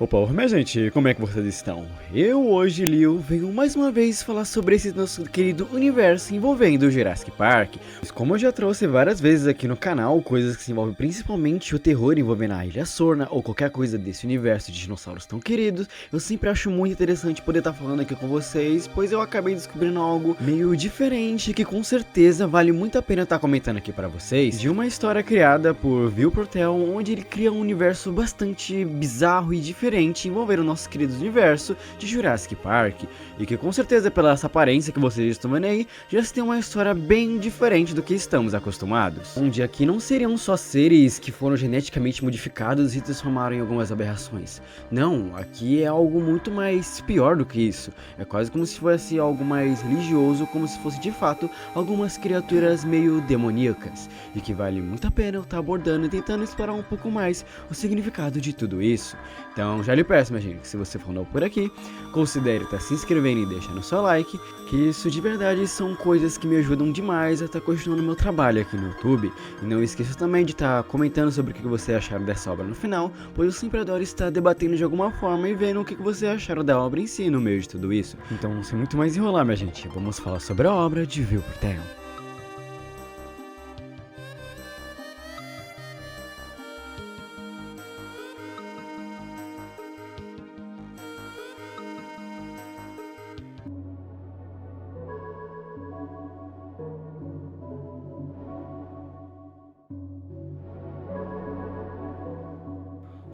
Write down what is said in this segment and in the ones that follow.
Opa, minha gente, como é que vocês estão? Eu hoje, Liu, venho mais uma vez falar sobre esse nosso querido universo envolvendo o Jurassic Park. Mas como eu já trouxe várias vezes aqui no canal, coisas que se envolvem principalmente o terror envolvendo a Ilha Sorna ou qualquer coisa desse universo de dinossauros tão queridos, eu sempre acho muito interessante poder estar falando aqui com vocês, pois eu acabei descobrindo algo meio diferente que com certeza vale muito a pena estar comentando aqui para vocês, de uma história criada por Will Portel, onde ele cria um universo bastante bizarro e diferente envolver o nosso querido universo de Jurassic Park, e que com certeza pela essa aparência que vocês estão vendo aí, já se tem uma história bem diferente do que estamos acostumados, onde aqui não seriam só seres que foram geneticamente modificados e transformaram em algumas aberrações. Não, aqui é algo muito mais pior do que isso, é quase como se fosse algo mais religioso, como se fosse de fato algumas criaturas meio demoníacas, e que vale muito a pena eu estar abordando e tentando explorar um pouco mais o significado de tudo isso. Então já lhe peço, minha gente, que se você for novo por aqui, considere estar se inscrevendo e deixando o seu like, que isso de verdade são coisas que me ajudam demais a estar continuando meu trabalho aqui no YouTube. E não esqueça também de estar comentando sobre o que você acharam dessa obra no final, pois eu sempre adoro estar debatendo de alguma forma e vendo o que você acharam da obra em si no meio de tudo isso. Então, sem muito mais enrolar, minha gente, vamos falar sobre a obra de Will Portel.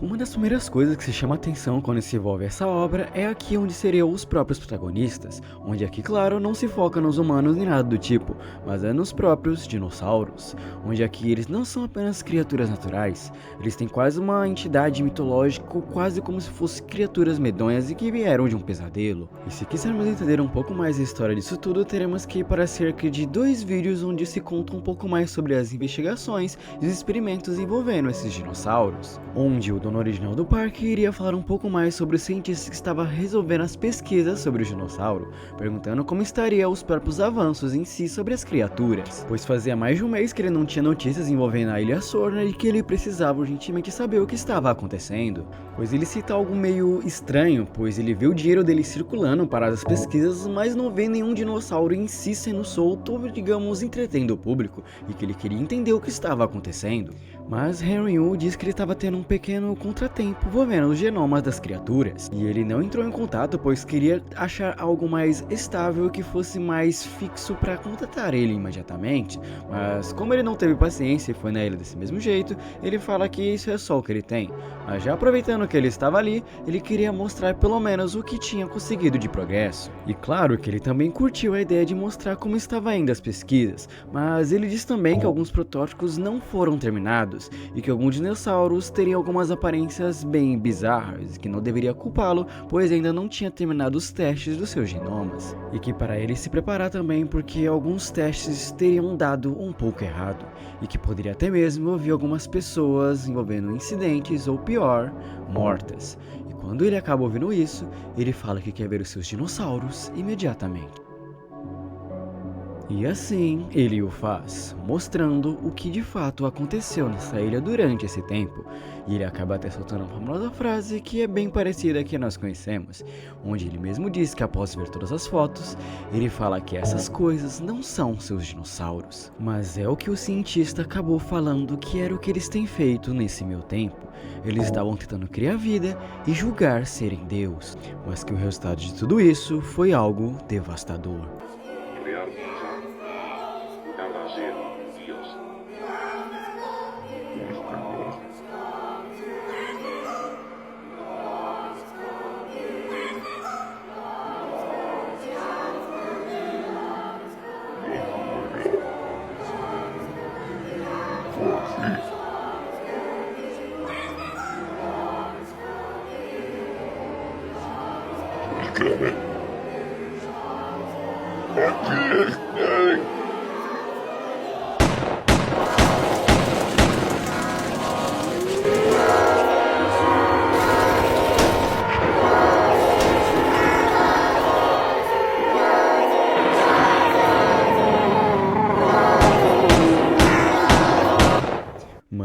Uma das primeiras coisas que se chama atenção quando se envolve essa obra é aqui onde seriam os próprios protagonistas, onde aqui, claro, não se foca nos humanos nem nada do tipo, mas é nos próprios dinossauros, onde aqui eles não são apenas criaturas naturais, eles têm quase uma entidade mitológica, quase como se fossem criaturas medonhas e que vieram de um pesadelo. E se quisermos entender um pouco mais a história disso tudo, teremos que ir para cerca de 2 vídeos onde se conta um pouco mais sobre as investigações e os experimentos envolvendo esses dinossauros, onde o dono original do parque iria falar um pouco mais sobre o cientista que estava resolvendo as pesquisas sobre o dinossauro, perguntando como estariam os próprios avanços em si sobre as criaturas, pois fazia mais de um mês que ele não tinha notícias envolvendo a Ilha Sorna e que ele precisava urgentemente saber o que estava acontecendo, pois ele cita algo meio estranho, pois ele vê o dinheiro dele circulando para as pesquisas, mas não vê nenhum dinossauro em si sendo solto ou, digamos, entretendo o público, e que ele queria entender o que estava acontecendo. Mas Henry Wu diz que ele estava tendo um pequeno contratempo envolvendo os genomas das criaturas, e ele não entrou em contato pois queria achar algo mais estável que fosse mais fixo para contatar ele imediatamente, mas como ele não teve paciência e foi na ilha desse mesmo jeito, ele fala que isso é só o que ele tem, mas já aproveitando que ele estava ali, ele queria mostrar pelo menos o que tinha conseguido de progresso, e claro que ele também curtiu a ideia de mostrar como estava indo as pesquisas, mas ele diz também que alguns protótipos não foram terminados, e que alguns dinossauros teriam algumas aparências bem bizarras, e que não deveria culpá-lo, pois ainda não tinha terminado os testes dos seus genomas, e que para ele se preparar também porque alguns testes teriam dado um pouco errado, e que poderia até mesmo ouvir algumas pessoas envolvendo incidentes ou pior, mortas. E quando ele acaba ouvindo isso, ele fala que quer ver os seus dinossauros imediatamente. E assim ele o faz, mostrando o que de fato aconteceu nessa ilha durante esse tempo, e ele acaba até soltando uma famosa frase que é bem parecida que nós conhecemos, onde ele mesmo diz que após ver todas as fotos, ele fala que essas coisas não são seus dinossauros, mas é o que o cientista acabou falando que era o que eles têm feito nesse meu tempo. Eles estavam tentando criar vida e julgar serem Deus, mas que o resultado de tudo isso foi algo devastador.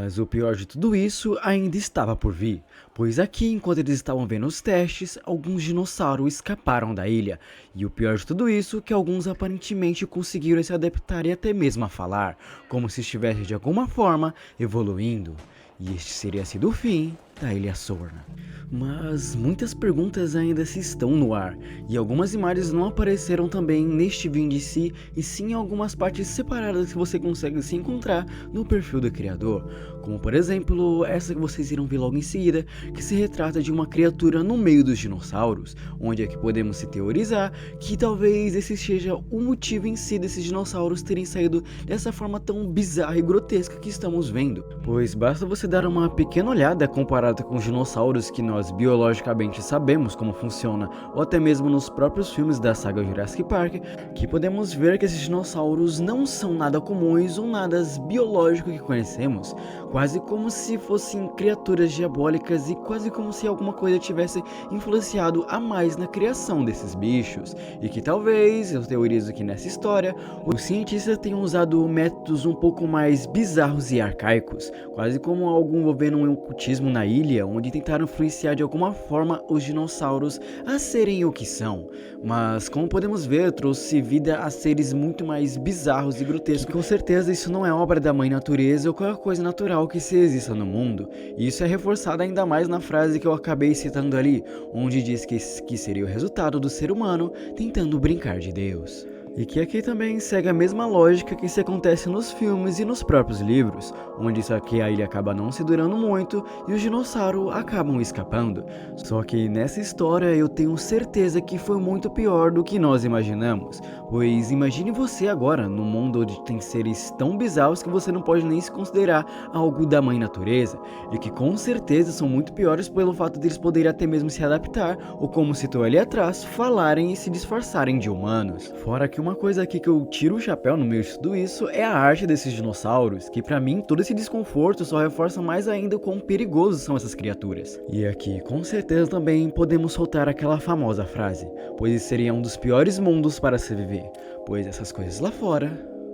Mas o pior de tudo isso ainda estava por vir, pois aqui, enquanto eles estavam vendo os testes, alguns dinossauros escaparam da ilha. E o pior de tudo isso é que alguns aparentemente conseguiram se adaptar e até mesmo a falar, como se estivesse de alguma forma evoluindo. E este seria sido o fim da Ilha Sorna. Mas muitas perguntas ainda se estão no ar, e algumas imagens não apareceram também neste vídeo em si, e sim em algumas partes separadas que você consegue se encontrar no perfil do criador, como por exemplo essa que vocês irão ver logo em seguida, que se retrata de uma criatura no meio dos dinossauros, onde é que podemos se teorizar que talvez esse seja o motivo em si desses dinossauros terem saído dessa forma tão bizarra e grotesca que estamos vendo, pois basta você dar uma pequena olhada comparada com os dinossauros que nós biologicamente sabemos como funciona, ou até mesmo nos próprios filmes da saga Jurassic Park, que podemos ver que esses dinossauros não são nada comuns ou nada biológico que conhecemos, quase como se fossem criaturas diabólicas e quase como se alguma coisa tivesse influenciado a mais na criação desses bichos, e que talvez, eu teorizo que nessa história, os cientistas tenham usado métodos um pouco mais bizarros e arcaicos, quase como algo envolvendo um ocultismo na ilha, onde tentaram influenciar de alguma forma os dinossauros a serem o que são, mas como podemos ver, trouxe vida a seres muito mais bizarros e grotescos, que com certeza isso não é obra da mãe natureza ou qualquer coisa natural que se exista no mundo, e isso é reforçado ainda mais na frase que eu acabei citando ali, onde diz que seria o resultado do ser humano tentando brincar de Deus. E que aqui também segue a mesma lógica que se acontece nos filmes e nos próprios livros, onde isso aqui a ilha acaba não se durando muito e os dinossauros acabam escapando. Só que nessa história eu tenho certeza que foi muito pior do que nós imaginamos, pois imagine você agora num mundo onde tem seres tão bizarros que você não pode nem se considerar algo da mãe natureza, e que com certeza são muito piores pelo fato deles poderem até mesmo se adaptar, ou como citou ali atrás, falarem e se disfarçarem de humanos. Fora que uma coisa aqui que eu tiro o chapéu no meio de tudo isso é a arte desses dinossauros, que pra mim todo esse desconforto só reforça mais ainda o quão perigosos são essas criaturas. E aqui com certeza também podemos soltar aquela famosa frase, pois esse seria um dos piores mundos para se viver, pois essas coisas lá fora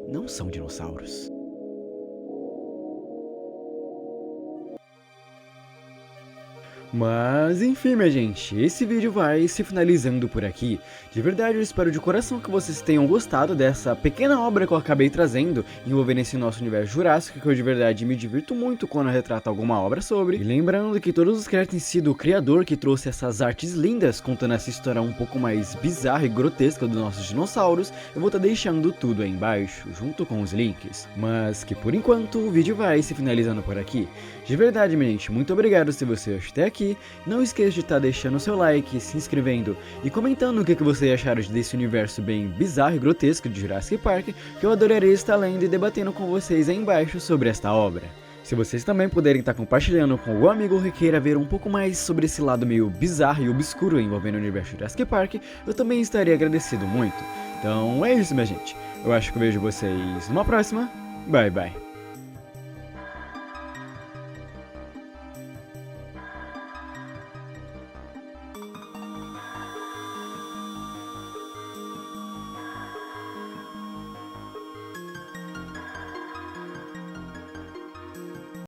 não são dinossauros. Mas enfim, minha gente, esse vídeo vai se finalizando por aqui. De verdade, eu espero de coração que vocês tenham gostado dessa pequena obra que eu acabei trazendo, envolvendo esse nosso universo jurássico, que eu de verdade me divirto muito quando eu retrato alguma obra sobre. E lembrando que todos os créditos têm sido o criador que trouxe essas artes lindas, contando essa história um pouco mais bizarra e grotesca dos nossos dinossauros. Eu vou estar deixando tudo aí embaixo, junto com os links. Mas que por enquanto o vídeo vai se finalizando por aqui. De verdade, minha gente, muito obrigado se você assistiu até aqui. Não esqueça de estar deixando o seu like, se inscrevendo e comentando o que vocês acharam desse universo bem bizarro e grotesco de Jurassic Park, que eu adoraria estar lendo e debatendo com vocês aí embaixo sobre esta obra. Se vocês também puderem estar compartilhando com algum amigo que queira ver um pouco mais sobre esse lado meio bizarro e obscuro envolvendo o universo Jurassic Park, eu também estaria agradecido muito. Então é isso, minha gente. Eu acho que eu vejo vocês numa próxima. Bye, bye.